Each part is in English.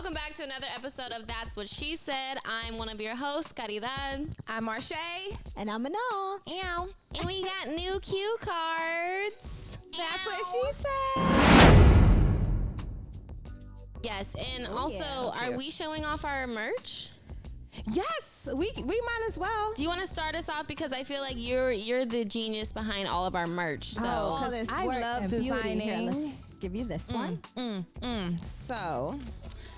Welcome back to another episode of That's What She Said. I'm one of your hosts, Caridad. I'm Marche. And I'm Manal. Ew. And we got new cue cards. That's what she said. Yes, and also, are we showing off our merch? Yes, we might as well. Do you want to start us off, because I feel like you're the genius behind all of our merch. So all this I work love and beauty. designing. Here, let's give you this one. So,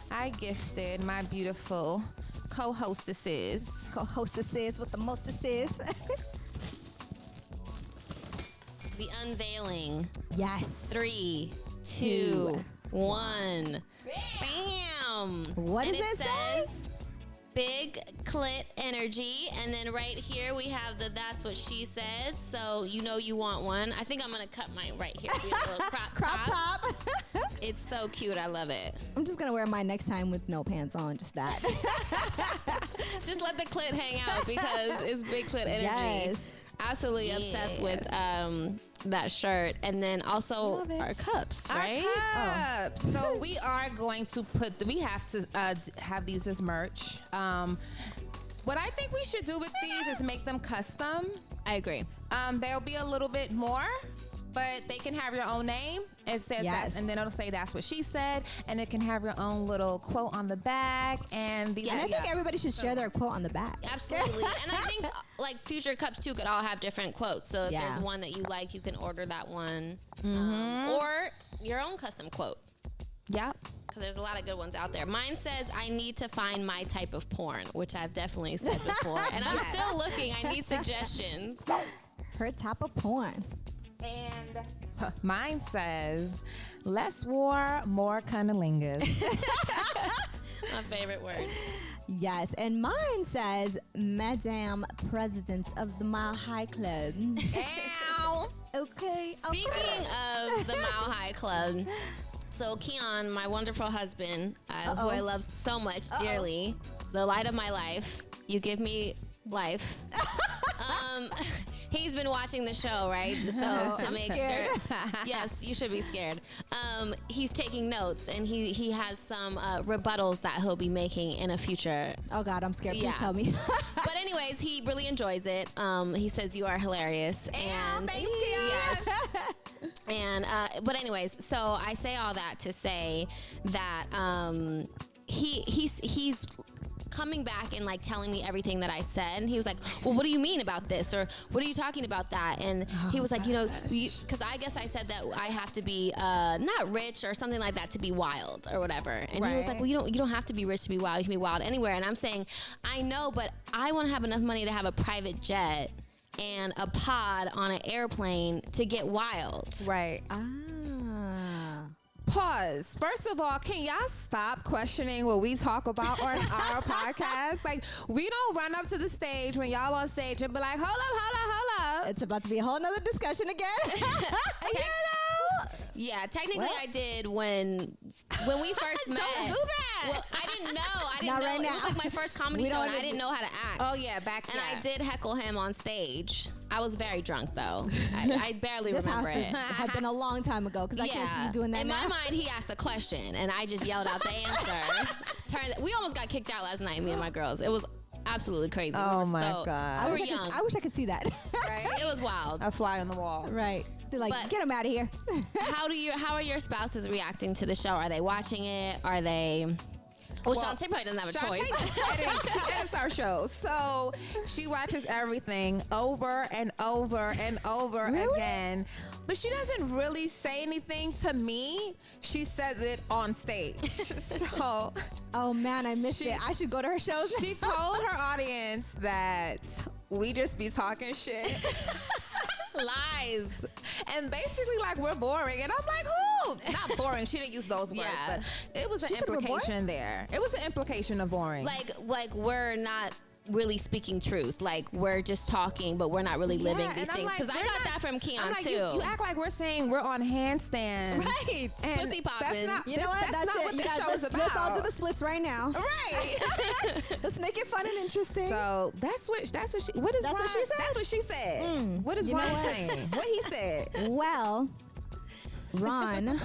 I gifted my beautiful co-hostesses with the mostesses. the Unveiling. Yes. 3, 2, 1. Bam! What and does it say? Big clit energy, and then right here we have the That's What She Said. So you know you want one. I think I'm gonna cut mine right here. Be a little crop top. It's so cute. I love it. I'm just gonna wear mine next time with no pants on. Just that. Just let the clit hang out because it's big clit energy. Yes. Absolutely obsessed with that shirt, and then also our cups, right? Our cups. So we are going to we have to have these as merch. What I think we should do with these is make them custom. I agree. They'll be a little bit more, but they can have your own name. It says that, and then it'll say That's What She Said, and it can have your own little quote on the back. And these I think everybody should share their quote on the back. Absolutely. And I think like future cups too could all have different quotes. So if there's one that you like, you can order that one, or your own custom quote. Yeah. Because there's a lot of good ones out there. Mine says, I need to find my type of porn, which I've definitely said before. And I'm still looking. I need suggestions. Her type of porn. And mine says, less war, more cunnilingus. My favorite word. Yes, and mine says, Madame President of the Mile High Club. Ow. Okay. Speaking of the Mile High Club, so Keon, my wonderful husband, who I love so much dearly, the light of my life, you give me life. He's been watching the show, right? So to make sure, yes, you should be scared. He's taking notes, and he has some rebuttals that he'll be making in a future. Oh God, I'm scared. Please tell me. But anyways, he really enjoys it. He says you are hilarious, and thanks, Keon. yes. And but anyways, so I say all that to say that he's coming back and like telling me everything that I said, and he was like, well, what do you mean about this, or what are you talking about that? And he was like, you know, because I guess I said that I have to be not rich or something like that to be wild or whatever, and he was like, well, you don't have to be rich to be wild. You can be wild anywhere. And I'm saying, I know, but I want to have enough money to have a private jet and a pod on an airplane to get wild. Right. Pause. First of all, can y'all stop questioning what we talk about on our podcast? Like, we don't run up to the stage when y'all on stage and be like, hold up. It's about to be a whole nother discussion again. You know? Yeah, technically I did when we first met. Don't do that. Well, I didn't know. Not know. right It now. was like my first comedy show, and I didn't know how to act. Oh, yeah, back then. And I did heckle him on stage. I was very drunk, though. I barely remember it. Had been a long time ago, because I can't see you doing that in now. my mind, he asked a question, and I just yelled out the answer. We almost got kicked out last night, me and my girls. It was absolutely crazy. Oh, my God. I wish I could see that. Right? It was wild. A fly on the wall. Right. They're like, get him out of here. How are your spouses reacting to the show? Are they watching it? Are they... Well, Shantae probably doesn't have a choice. Edits our show. So she watches everything over and over and over again. But she doesn't really say anything to me. She says it on stage. So, oh man, I missed it. I should go to her shows. She told her audience that we just be talking shit. Lies. And basically, like, we're boring. And I'm like, who? Not boring. She didn't use those words, but it was an implication there. It was an implication of boring. Like we're not really speaking truth. Like, we're just talking, but we're not really living these things. Because I got that from Keon, too. You act like we're saying we're on handstands. Right. And pussy popping. You know what? That's it. You guys, let's all do the splits right now. Right. Let's make it fun and interesting. So that's what she said? That's what she said? That's what she said. What is Ron saying? What he said? Well, Ron.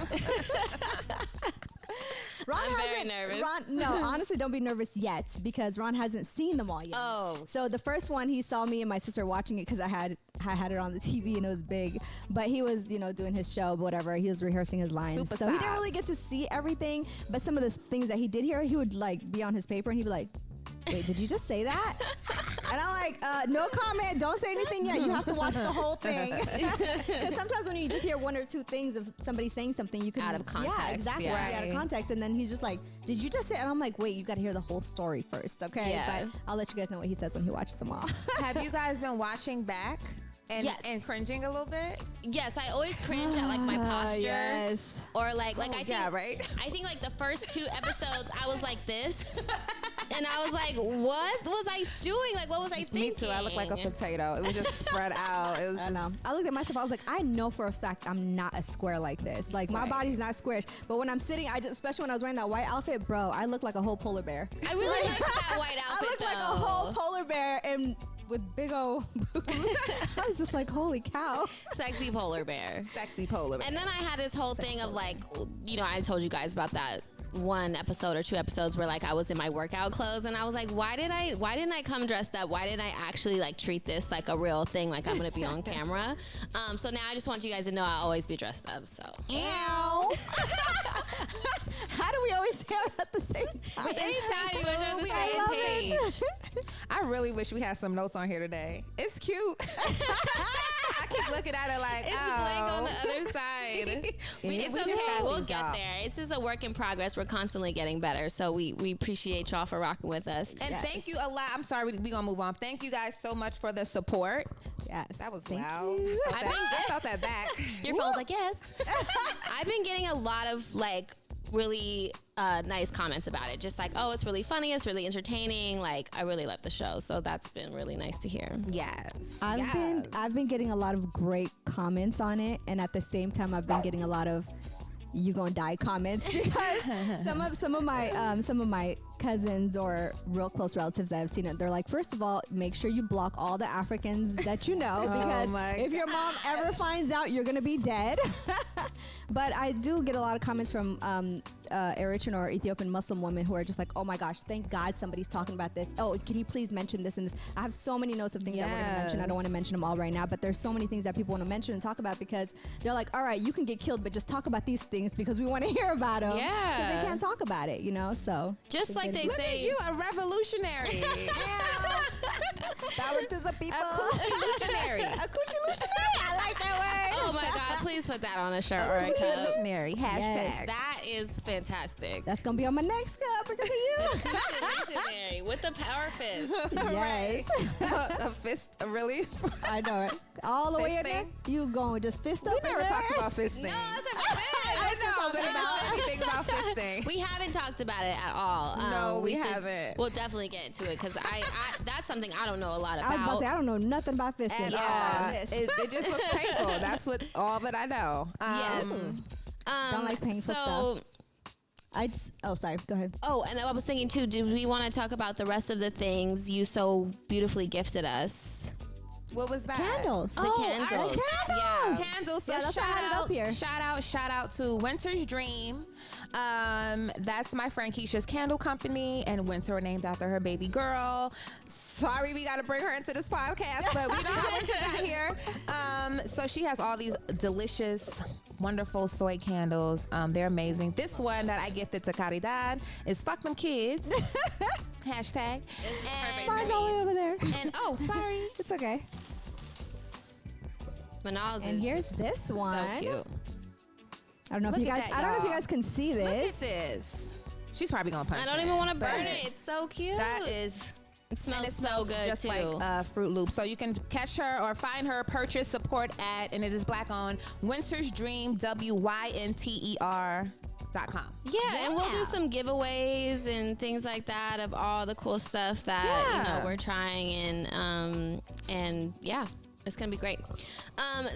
I'm very nervous. No, honestly, don't be nervous yet because Ron hasn't seen them all yet. Oh. So the first one, he saw me and my sister watching it because I had it on the TV and it was big. But he was, doing his show, but whatever. He was rehearsing his lines. Super so he didn't size. really get to see everything. But some of the things that he did hear, he would like be on his paper and he'd be like, wait, did you just say that? And I'm like, no comment. Don't say anything yet. You have to watch the whole thing. Because sometimes when you just hear one or two things of somebody saying something, you can... Out of context. Yeah, exactly. Yeah. Out of context. And then he's just like, did you just say... And I'm like, wait, you got to hear the whole story first, okay? Yeah. But I'll let you guys know what he says when he watches them all. Have you guys been watching back Yes. and cringing a little bit? Yes, I always cringe at like my posture. Yes. Or like I think right? I think like the first 2 episodes I was like this. And I was like, what was I doing? Like what was I thinking? Me too. I look like a potato. It was just spread out. It was I know. I looked at myself. I was like, I know for a fact I'm not a square like this. Like my body's not squarish. But when I'm sitting, especially when I was wearing that white outfit, bro, I look like a whole polar bear. I really like that white outfit. I look like a though. whole polar bear and with big old boobs. I was just like, holy cow. Sexy polar bear. sexy polar bear. And then I had this whole thing of like, I told you guys about that 1 episode or 2 episodes where like I was in my workout clothes and I was like, why didn't I come dressed up? Why didn't I actually like treat this like a real thing? Like I'm gonna be on camera. So now I just want you guys to know I'll always be dressed up. So Ow. How do we always say it at the same time? anytime you guys are on the I same love page. it. I really wish we had some notes on here today. It's cute. I keep looking at it like, It's blank on the other side. It's we just okay. got We'll these get out. there. It's just a work in progress. We're constantly getting better. So we appreciate y'all for rocking with us. And Yes. thank you a lot. I'm sorry, we gonna move on. Thank you guys so much for the support. Yes. That was Thank loud. you. I felt that back. Your phone's like, yes. I've been getting a lot of like really nice comments about it. Just like, oh, it's really funny. It's really entertaining. Like, I really love the show. So that's been really nice to hear. Yes. I've been getting a lot of great comments on it, and at the same time, I've been getting a lot of "you gonna die" comments because some of my cousins or real close relatives that have seen it, they're like, first of all, make sure you block all the Africans that you know because my if your mom ever finds out, you're gonna be dead. But I do get a lot of comments from Eritrean or Ethiopian Muslim women who are just like, oh my gosh, thank God somebody's talking about this. Oh, can you please mention this and this? I have so many notes of things that we're gonna mention. I don't want to mention them all right now, but there's so many things that people want to mention and talk about because they're like, all right, you can get killed, but just talk about these things because we want to hear about them. Yeah. Because they can't talk about it, so. Just like they Look at say. you, a revolutionary. Power to the people. Revolutionary. A coochie-lutionary. I like that word. Oh my God, please put that on a shirt or a cup. Revolutionary. Hashtag. Yes. That is fantastic. That's going to be on my next cup because of you. Missionary with the power fist. Yes. A fist, really? I know it. All the way in there. Fisting? You going just fist up We in never there? talked about fisting. No, it's a fist. I know, but talking I don't know anything about fisting. We haven't talked about it at all. No, we should- haven't. We'll definitely get into it because I that's something I don't know a lot about. I was about to say, I don't know nothing about fisting. At all. all. It just looks painful. That's all that I know. Yes. Don't like painful so, sorry. Go ahead. Oh, and I was thinking too, do we want to talk about the rest of the things you so beautifully gifted us? What was that? Candles. The candles. Candles. Yeah, candles. So Yeah, that's why I had it up here. Shout out to Winter's Dream. That's my friend Keisha's candle company, and Winter named after her baby girl. Sorry, we got to bring her into this podcast, but we know how Winter got here. So she has all these delicious, wonderful soy candles. They're amazing. This one that I gifted to Caridad is "Fuck Them Kids." Hashtag. It's perfect. Mine's all the way over there. And oh, sorry. It's okay. Manal's And is here's this one. so cute. I don't know if Look you at guys. that, I don't know if you y'all. guys can see Look at this. this. She's probably gonna punch I don't it, even want to burn but it. It's so cute. That is. It smells, And it so smells good just too. like Fruit Loops. So you can catch her or find her, purchase, support at, and it is black on Winter's Dream, WYNTER.com. Yeah, and we'll do Yeah. some giveaways and things like that of all the cool stuff that Yeah. we're trying and yeah, it's gonna be great.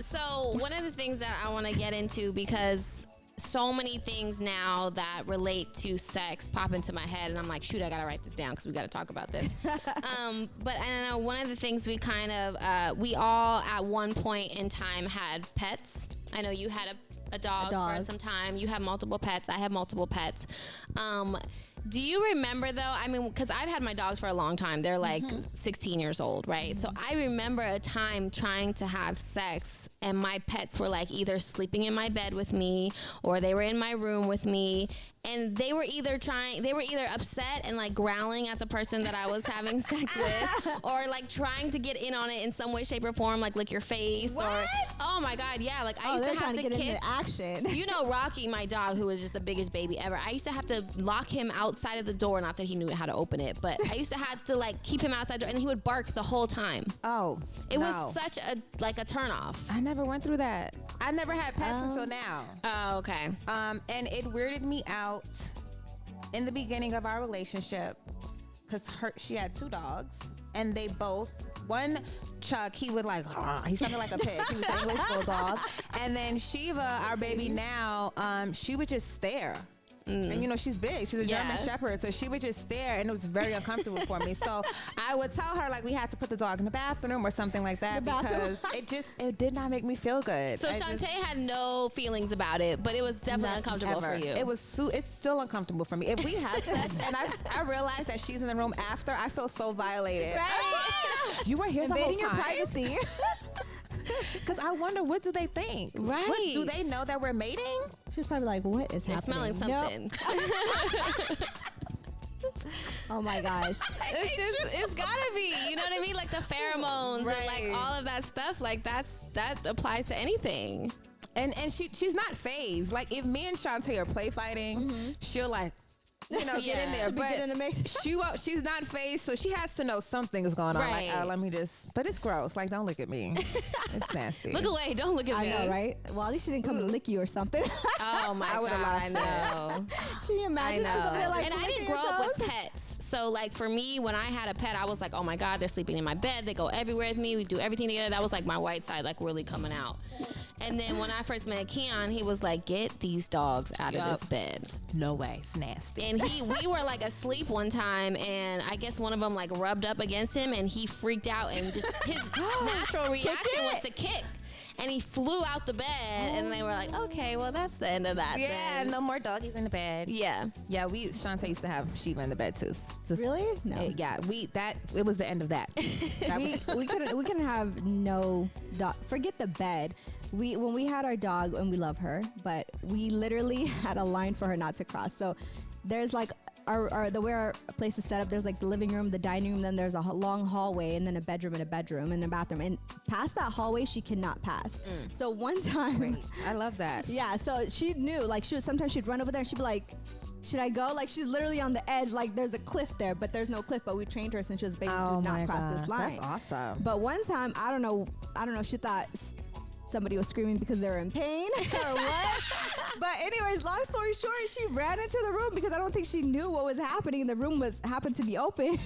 So one of the things that I want to get into because so many things now that relate to sex pop into my head and I'm like, shoot, I gotta write this down because we gotta talk about this. But I know one of the things we kind of we all at one point in time had pets. I know you had a dog for some time. You have multiple pets. I have multiple pets. Do you remember though? I mean, because I've had my dogs for a long time. They're like 16 years old, right? So I remember a time trying to have sex, and my pets were like either sleeping in my bed with me, or they were in my room with me, and they were either upset and like growling at the person that I was having sex with, or like trying to get in on it in some way, shape, or form, like lick your face. What? Or oh my god, yeah, like I used to have trying to get kiss. into action. You know, Rocky, my dog, who was just the biggest baby ever. I used to have to lock him outside of the door. Not that he knew how to open it, but I used to have to like keep him outside the door, and he would bark the whole time. Oh, It was such a turn off. I never went through that. I never had pets until now. Oh, okay. And it weirded me out in the beginning of our relationship because she had 2 dogs, and they both. One, Chuck, he would like, he sounded like a pig. He was an English bulldog. And then Shiva, our baby now, she would just stare. And you know, she's big. She's a German Shepherd. So she would just stare, and it was very uncomfortable for me. So I would tell her like we had to put the dog in the bathroom or something like that because it did not make me feel good. So Shantae had no feelings about it, but it was definitely uncomfortable for you. It was it's still uncomfortable for me. If we have sex and I realize that she's in the room after, I feel so violated. Right. You were here the whole time. Invading your privacy. Because I wonder, what do they think? Right. Do they know that we're mating? She's probably like, what is They're happening? smelling something. Oh my gosh. It's gotta be, you know what I mean? Like the pheromones and like all of that stuff. Like that applies to anything. And she's not phased. Like if me and Shantae are play fighting, she'll like, you know, get in there. She'll be But getting in the mix. she's not phased, so she has to know something is going on. Right. Like, let me just. But it's gross. Like, don't look at me. It's nasty. Look away. Don't look at me. I know, right? Well, at least she didn't come and lick you or something. Oh my god, I know. Can you imagine? I She's over there know. like, And I didn't licking grow your up with toes? pets. So like for me, when I had a pet, I was like, oh my God, they're sleeping in my bed. They go everywhere with me. We do everything together. That was like my white side, like really coming out. And then when I first met Keon, he was like, get these dogs out of this bed. No way. It's nasty. And we were like asleep one time, and I guess one of them like rubbed up against him, and he freaked out, and just his natural reaction was to kick. And he flew out the bed, and they were like, okay, well, that's the end of that. Yeah, then. no more doggies in the bed. Yeah. Yeah, Shantae used to have Shiva in the bed too. Really? No. It was the end of that. we couldn't have no dog. Forget the bed. When we had our dog, and we love her, but we literally had a line for her not to cross. So there's like the way our place is set up, there's like the living room, the dining room, then there's a long hallway, and then a bedroom and a bathroom. And past that hallway, she cannot pass. So one time, Great. I love that. yeah, so she knew, like sometimes she'd run over there and she'd be like, should I go? Like she's literally on the edge, like there's a cliff there, but there's no cliff, but we trained her since she was a baby to not cross this line. That's awesome. But one time, I don't know if she thought somebody was screaming because they were in pain or what. But anyways, long story short, she ran into the room because I don't think she knew what was happening. The room happened to be open.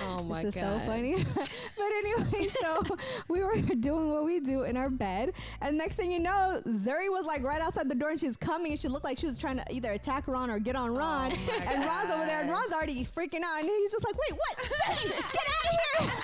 Oh my This is God. so funny. But anyway, so we were doing what we do in our bed, and next thing you know, Zuri was like right outside the door, and she's coming, and she looked like she was trying to either attack Ron or get on Ron. And Ron's over there, and Ron's already freaking out, and he's just like, wait, what? Zuri, get out of here.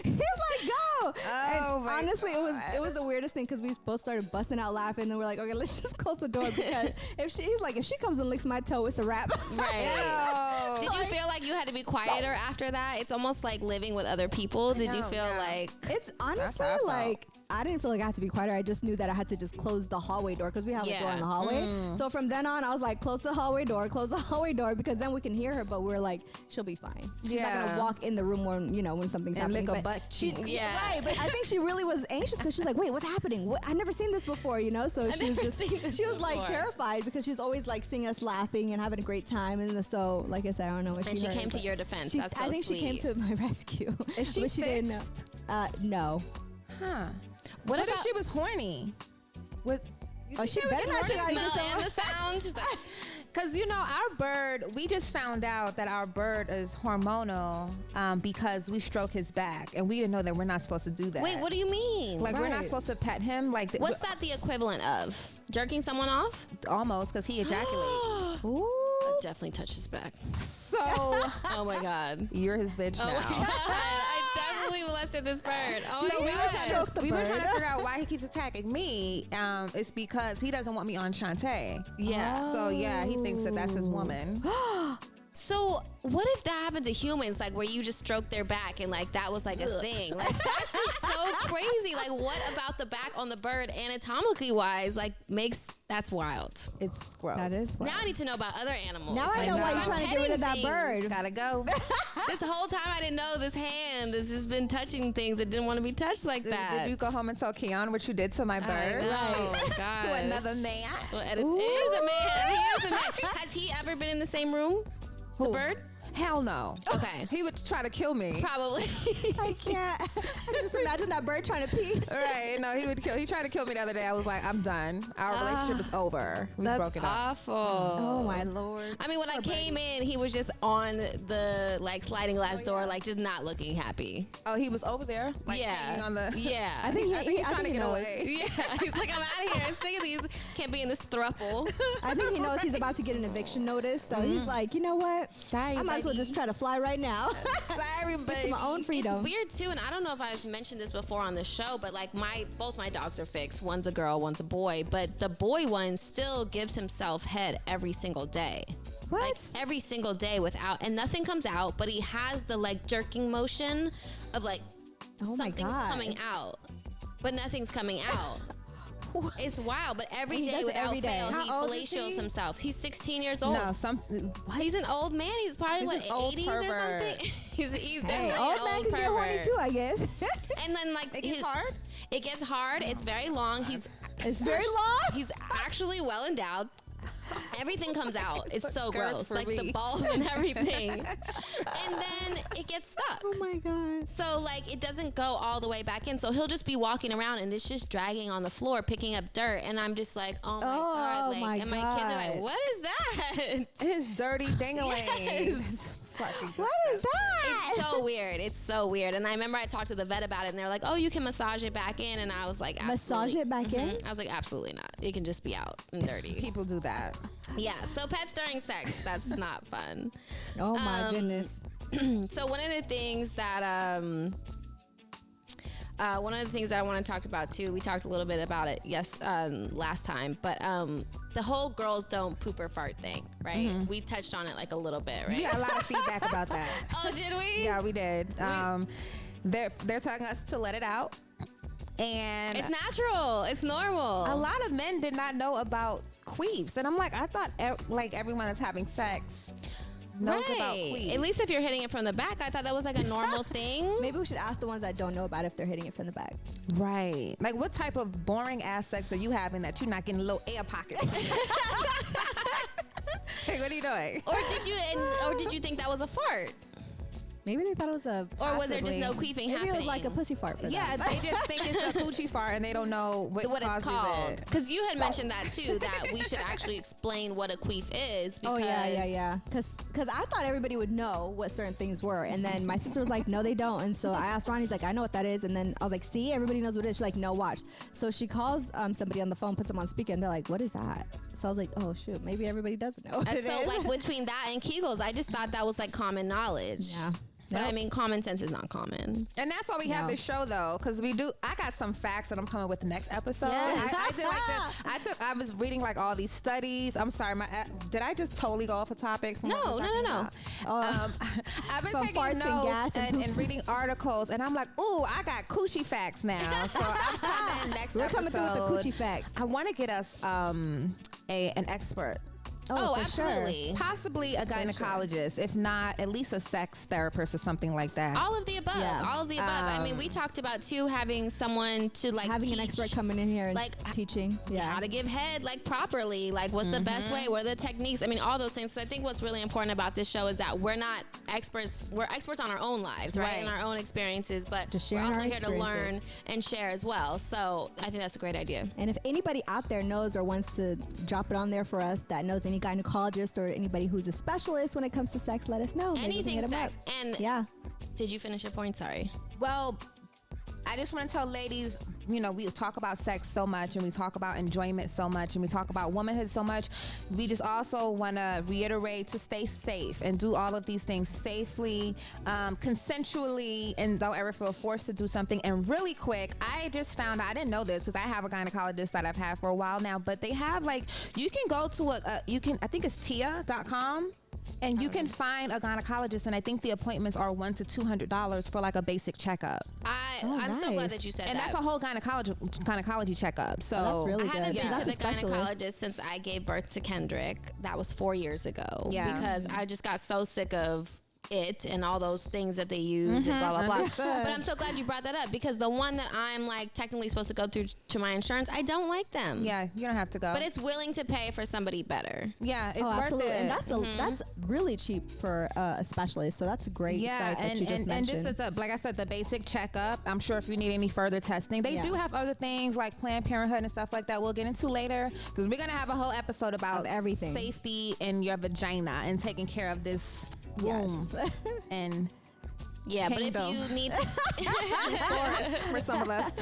He's like, go. And honestly, it was the weirdest thing because we both started busting out laughing, and then we're like, okay, let's just close the door because if she comes and licks my toe, it's a wrap. Right. Did you feel like you had to be quieter after that? It's almost like living with other people. Did you feel like... It's honestly like, I didn't feel like I had to be quieter. I just knew that I had to just close the hallway door because we have a door in the hallway. So from then on, I was like, close the hallway door, because then we can hear her, but we're like, she'll be fine. She's not going to walk in the room when something's happening. Lick a butt cheek. Right, but I think she really was anxious because she's like, wait, what's happening? I've never seen this before, So she was like terrified because she was always like seeing us laughing and having a great time. And so, like I said, I don't know what And she heard, came to your defense. That's so I think sweet. she came to my rescue. Is she but she didn't know. fixed? No. Huh. What What about... if she was horny? She better not. She got smell and the sound? She's like, Because, our bird, we just found out that our bird is hormonal because we stroke his back. And we didn't know that we're not supposed to do that. wait, what do you mean? Like, we're not Right. supposed to pet him. Like, What's that the equivalent of? Jerking someone off? almost, because he ejaculates. Ooh. I definitely touched his back. So, Oh my God. you're his bitch now. I definitely molested this bird. Oh So my we were, God. Stroke the we were bird. trying to figure out why he keeps attacking me. It's because he doesn't want me on Shantae. Yeah. So yeah, he thinks that that's his woman. So what if that happened to humans, like where you just stroke their back and like that was like a thing? Like that's just so crazy. Like what about the back on the bird anatomically wise like that's wild. It's gross. That is wild. Now I need to know about other animals. Now I Like, know why if you're I'm trying to get rid of that petting bird. things, Gotta go. This whole time I didn't know this hand has just been touching things that didn't want to be touched like that. Did you go home and tell Keon what you did to my I bird? know, Right. gosh. To another man? Well, it is a man. He is a man. Has he ever been in the same room? The Who? bird? Hell no. Okay. He would try to kill me. Probably. I can't. I can just imagine that bird trying to pee. Right. No, he would kill. He tried to kill me the other day. I was like, I'm done. Our relationship is over. We That's broke it up. awful. Oh my Lord. I mean, when I came in, he was just on the like sliding glass door, like just not looking happy. Oh, he was over there? Like, hanging on the. Yeah. I think he's trying to he get knows. away. Yeah. He's like, I'm out of here. Sick of these. Can't be in this thruple. I think he knows he's about to get an eviction notice, so he's like, you know what? Sorry, I might as well buddy. just try to fly right now. Sorry, Get to my own It's freedom. weird too, and I don't know if I've mentioned this before on the show, but like both my dogs are fixed. One's a girl, one's a boy, but the boy one still gives himself head every single day. What? Like every single day without, and nothing comes out, but he has the like jerking motion of like Oh my something's God. coming out, but nothing's coming out. It's wild, but every And he day does it without every day. fail, How he old is fellatios he? himself. He's 16 years old. No, He's an old man. He's probably He's what, an old 80s or pervert. something. he's Hey, definitely old an man old can get horny pervert. too, I guess. And then like It gets hard? It gets hard. It's very long. It's very long. He's actually well endowed. Everything comes out. It's so girth gross. for Like the me. balls and everything. And then it gets stuck. Oh my God. So like it doesn't go all the way back in. So he'll just be walking around and it's just dragging on the floor, picking up dirt. And I'm just like, oh my God. Oh Like, my and my kids are like, God. what is that? His dirty dingling. Yes. What is that? It's so weird. It's so weird. And I remember I talked to the vet about it and they're like, oh, you can massage it back in. And I was like, Massage absolutely. it back in? I was like, absolutely not. It can just be out and dirty. People do that. Yeah. So pets during sex, that's not fun. Oh my goodness. So one of the things that I want to talk about too, we talked a little bit about it last time, but the whole girls don't poop or fart thing, right? We touched on it like a little bit, right? We got a lot of feedback about that. Oh, did we? Yeah, we did. They're telling us to let it out. And It's natural. It's normal. a lot of men did not know about queefs. And I'm like, I thought like everyone that's having sex knows about queefs. At least if you're hitting it from the back, I thought that was like a normal thing. Maybe we should ask the ones that don't know about it if they're hitting it from the back. Right. Like, what type of boring ass sex are you having that you're not getting a little air pocket? Hey, what are you doing? Or did you think that was a fart? Maybe they thought it was a. Or was there just no Possibly. queefing Maybe happening? it was like a pussy fart for Yeah, them. they just think it's a coochie fart and they don't know what What it's causes called. it. Because you had mentioned that too, that we should actually explain what a queef is. Because Oh yeah. Because I thought everybody would know what certain things were, and then my sister was like, "No, they don't." And so I asked Ronnie, he's like, "I know what that is." And then I was like, "See, everybody knows what it is." She's like, "No, watch." So she calls somebody on the phone, puts them on speaker, and they're like, "What is that?" So I was like, "Oh shoot, maybe everybody doesn't know." What And it so, is. like, between that and Kegels, I just thought that was like common knowledge. yeah. But I Nope. mean, common sense is not common. And that's why we have No. this show, though, because I got some facts that I'm coming with the next episode. Yes. I did like this. I was reading like all these studies. I'm sorry, did I just totally go off a topic? From what No, we're no, talking no. about? I've been From taking farts and notes gas and and poops. reading articles, and I'm like, ooh, I got coochie facts now. So I'm coming next We're episode. coming through with the coochie facts. I want to get us an expert. Oh, for sure. absolutely. Possibly a gynecologist, if not at least a sex therapist or something like that. All of the above. Yeah. All of the above. I mean, we talked about too having someone to like Having an teach, expert coming in here and like, teaching. Yeah. how to give head like properly, like what's the best way, what are the techniques. I mean, all those things. So I think what's really important about this show is that we're not experts. We're experts on our own lives, right? Right. In our own experiences, but Just we're sharing also our here to learn experiences. and share as well. So I think that's a great idea. And if anybody out there knows or wants to drop it on there for us that knows any gynecologist or anybody who's a specialist when it comes to sex, let us know. Maybe we can Anything hit 'em sex. up. And Yeah. did you finish your point? Sorry. Well, I just want to tell ladies, you know, we talk about sex so much and we talk about enjoyment so much and we talk about womanhood so much. We just also want to reiterate to stay safe and do all of these things safely, consensually, and don't ever feel forced to do something. And really quick, I just found out, I didn't know this because I have a gynecologist that I've had for a while now, but they have like, you can go to I think it's tia.com. And you can find a gynecologist, and I think the appointments are $100 to $200 for like a basic checkup. I'm so glad that you said and that. And that's a whole gynecology checkup. So that's really I good. haven't been That's to a the specialist. gynecologist since I gave birth to Kendrick. That was 4 years ago. Yeah. Because I just got so sick of it and all those things that they use and blah blah blah. But I'm so glad you brought that up because the one that I'm like technically supposed to go through to my insurance, I don't like them. Yeah, you don't have to go. But it's willing to pay for somebody better. Yeah, it's Oh, worth absolutely. it. And that's really cheap for a specialist. So that's a great site that you just mentioned. And this is like I said, the basic checkup. I'm sure if you need any further testing, they do have other things like Planned Parenthood and stuff like that. We'll get into later because we're gonna have a whole episode about everything, safety in your vagina and taking care of this womb and yeah, kingdom. But if you need to for some of us.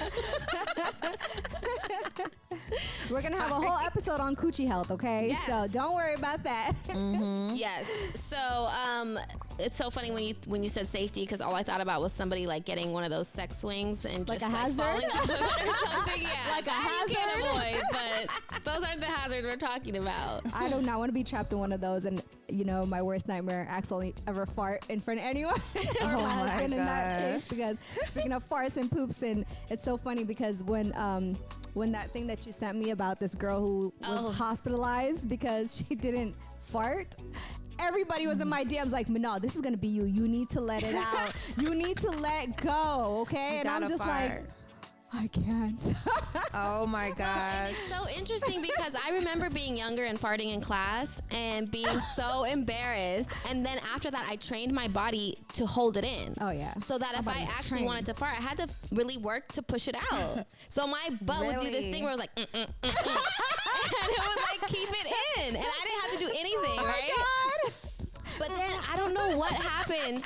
We're gonna have a whole episode on coochie health, okay? Yes. So don't worry about that. Yes. So it's so funny when you said safety because all I thought about was somebody like getting one of those sex swings and Like just a hazard? falling off of it or something. Yeah, Like a that you can't hazard? avoid, but those aren't the hazards we're talking about. I do not want to be trapped in one of those, and you know, my worst nightmare, accidentally ever fart in front of anyone or my husband in that case. Because speaking of farts and poops, and it's so funny because when that thing that you sent me about this girl who was hospitalized because she didn't fart. Everybody was in my DMs like, Manal, this is gonna be you. You need to let it out. You need to let go, okay? And I'm just like, I can't. Oh my God. And it's so interesting because I remember being younger and farting in class and being so embarrassed. And then after that, I trained my body to hold it in. Oh, yeah. So that if I actually wanted to fart, I had to really work to push it out. So my butt would do this thing where it was like, and it would like keep it in. And I didn't have to do anything, right? God. But then I don't know what happened.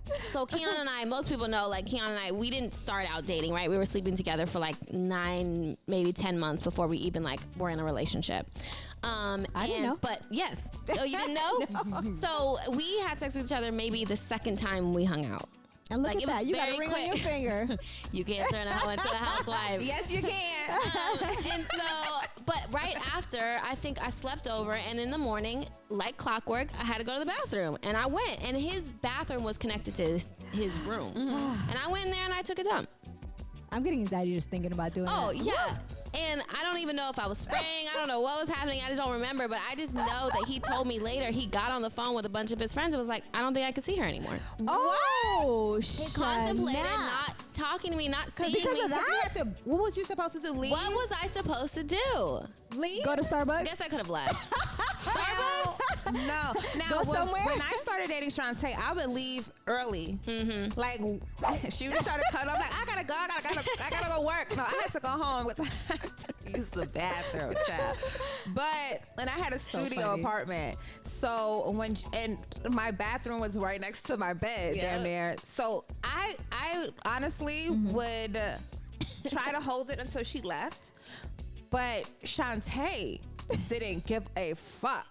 So Keon and I, most people know, like Keon and I, we didn't start out dating, right? We were sleeping together for like 9, maybe 10 months before we even like were in a relationship. I didn't know. But yes. Oh, you didn't know? No. So we had sex with each other maybe the second time we hung out. And look Like, at it that. was You got a very ring on your quick. finger. You can't turn a hoe into a housewife. Yes, you can. And so, but right after, I think I slept over, and in the morning, like clockwork, I had to go to the bathroom. And I went, and his bathroom was connected to his room. And I went in there and I took a dump. I'm getting anxiety just thinking about doing that. Oh, yeah. And I don't even know if I was spraying. I don't know what was happening. I just don't remember. But I just know that he told me later he got on the phone with a bunch of his friends and was like, I don't think I can see her anymore. Oh, He contemplated not talking to me, not seeing because me. of that? What was you supposed to do? Leave? What was I supposed to do? Leave? Go to Starbucks? I guess I could have left. No. Now, Go somewhere? when I started dating Shantae, I would leave early. Like, she would try to cut off. Like, I gotta go. I gotta go work. No, I had to go home because I had to use the bathroom, child. And I had a studio funny. apartment. So and my bathroom was right next to my bed down there. So I honestly would try to hold it until she left. But Shantae didn't give a fuck.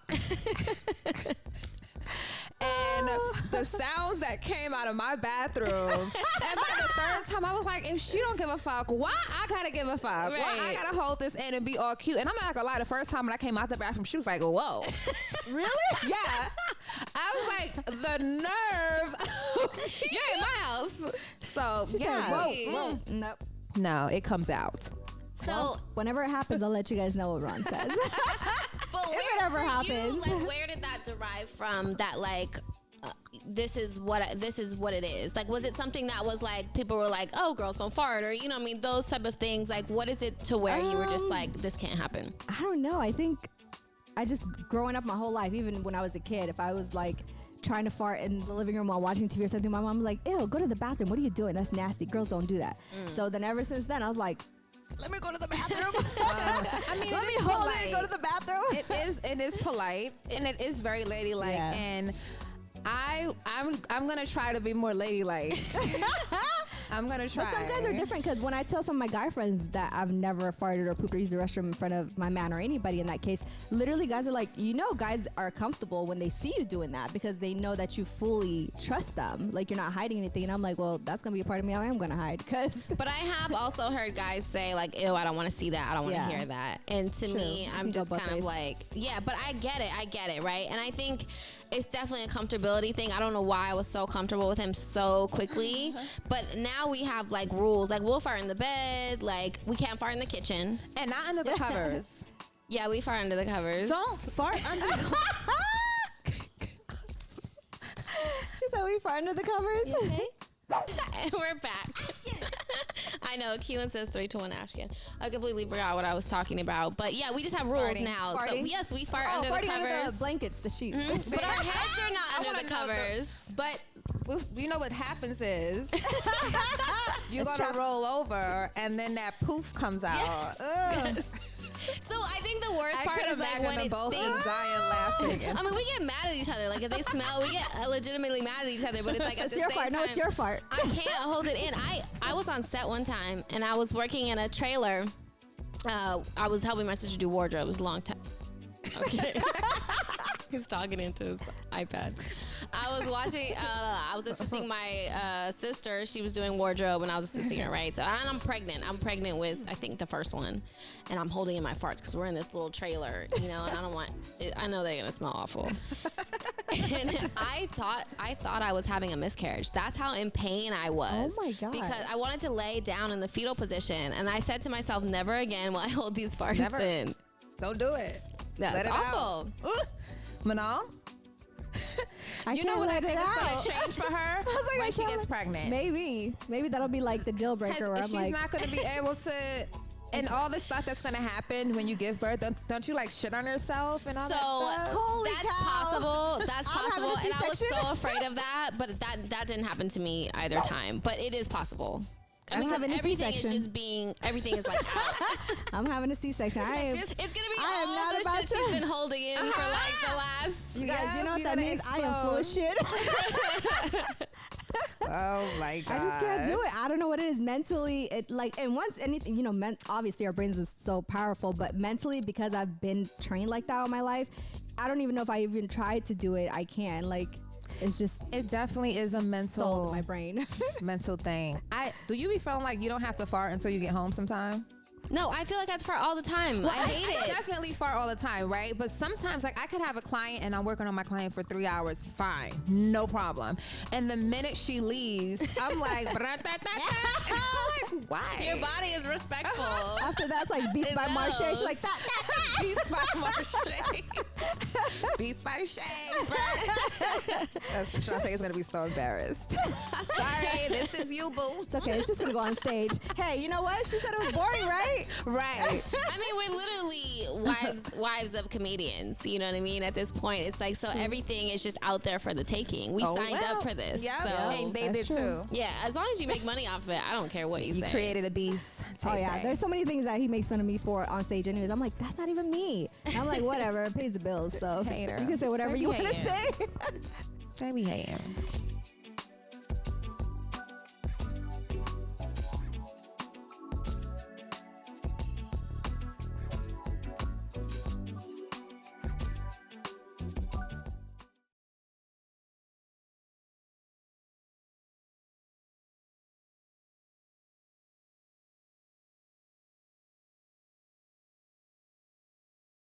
And the sounds that came out of my bathroom, and by the third time, I was like, if she don't give a fuck, why I gotta give a fuck? Why I Right. gotta hold this in and be all cute? And I'm not gonna lie, the first time when I came out the bathroom, she was like, whoa. Really? Yeah. I was like, the nerve. You're in my house. So, She yeah. said, whoa. Nope. No, it comes out. So, Whenever it happens, I'll let you guys know what Ron says. but If it ever happens. like, where did that derive from? That like, this is what it is. Like, was it something that was like people were like, oh, girls don't fart, or you know, what I mean, those type of things. Like, what is it to where you were just like, this can't happen? I don't know. I think I just growing up my whole life, even when I was a kid, if I was like trying to fart in the living room while watching TV or something, my mom was like, ew, go to the bathroom. What are you doing? That's nasty. Girls don't do that. So then ever since then, I was like, let me go to the bathroom. I mean, Let me hold it and go to the bathroom. It is polite and it is very ladylike, Yeah. and I'm gonna try to be more ladylike. I'm gonna try. But some guys are different because when I tell some of my guy friends that I've never farted or pooped or used the restroom in front of my man or anybody in that case, literally guys are like, guys are comfortable when they see you doing that because they know that you fully trust them. Like you're not hiding anything. And I'm like, well, that's going to be a part of me I am going to hide. But I have also heard guys say like, ew, I don't want to see that. I don't want to hear that. And to me, I'm just kind of like, yeah, but I get it, right? And I think it's definitely a comfortability thing. I don't know why I was so comfortable with him so quickly. But now we have like rules. Like we'll fart in the bed. Like we can't fart in the kitchen. And not under the covers. Yeah, we fart under the covers. Don't fart under the She said we fart under the covers. Okay. And we're back. I know. Keelan says 3, 2, 1 Ashkin. I completely forgot what I was talking about. But yeah, we just have rules now. Farting? So yes, we fart under the covers. Under the blankets, the sheets. Mm-hmm. But our heads are not under the covers. But you know what happens is you're going to roll over and then that poof comes out. Yes. So I think the worst part is like when it both stinks. dying laughing. I mean, we get mad at each other. Like if they smell, we get legitimately mad at each other. But it's like it's your fart. time, No, it's your fart. I can't hold it in. I was on set one time and I was working in a trailer. I was helping my sister do wardrobe. It was a long time. Okay. He's talking into his iPad. I was watching, I was assisting my sister. She was doing wardrobe and I was assisting her, right? So, and I'm pregnant. I'm pregnant with, I think, the first one. And I'm holding in my farts because we're in this little trailer, and I don't want, I know they're going to smell awful. And I thought I was having a miscarriage. That's how in pain I was. Oh my God. Because I wanted to lay down in the fetal position. And I said to myself, never again will I hold these farts in. Don't do it. That's awful. Manon? You know what I think is going to change for her? When she gets pregnant. Maybe that'll be like the deal breaker where I'm she's like, not going to be able to, and all this stuff that's going to happen when you give birth, don't you like shit on yourself and all that stuff? Holy that's cow. possible. That's possible. And I was C-section. so afraid of that, but that didn't happen to me either time. But it is possible. I'm having a everything C-section. is just everything is like out. I'm having a C-section. It's gonna be I am all not the about shit to. she's been holding in for like the last. You guys, you know what that means? I am full of shit. Oh my God. I just can't do it. I don't know what it is mentally. And once anything, obviously our brains are so powerful, but mentally, because I've been trained like that all my life, I don't even know if I even tried to do it. I can't. It's just, it definitely is a stalled in my brain. mental thing. Do you be feeling like you don't have to fart until you get home sometime? No, I feel like I fart all the time. I hate it. Definitely fart all the time, right? But sometimes, like, I could have a client and I'm working on my client for 3 hours. Fine, no problem. And the minute she leaves, I'm like, I'm like, why? Your body is respectful. After that's like Beats by Marche. She's like, that. Beats by Marche. Beats by Shay. That's what Shantae is going to be so embarrassed. Sorry, this is you, boo. It's okay. It's just going to go on stage. Hey, you know what? She said it was boring, right? Right. I mean, we're literally wives of comedians. You know what I mean? At this point, it's like, so everything is just out there for the taking. We signed up for this. Yeah, so. and they did too. Yeah, as long as you make money off of it, I don't care what you say. You created a beast. Oh yeah, there's so many things that he makes fun of me for on stage. Anyways, I'm like, that's not even me. And I'm like, whatever, it pays the bills. So Hater. you can say whatever you want to say. They be hating.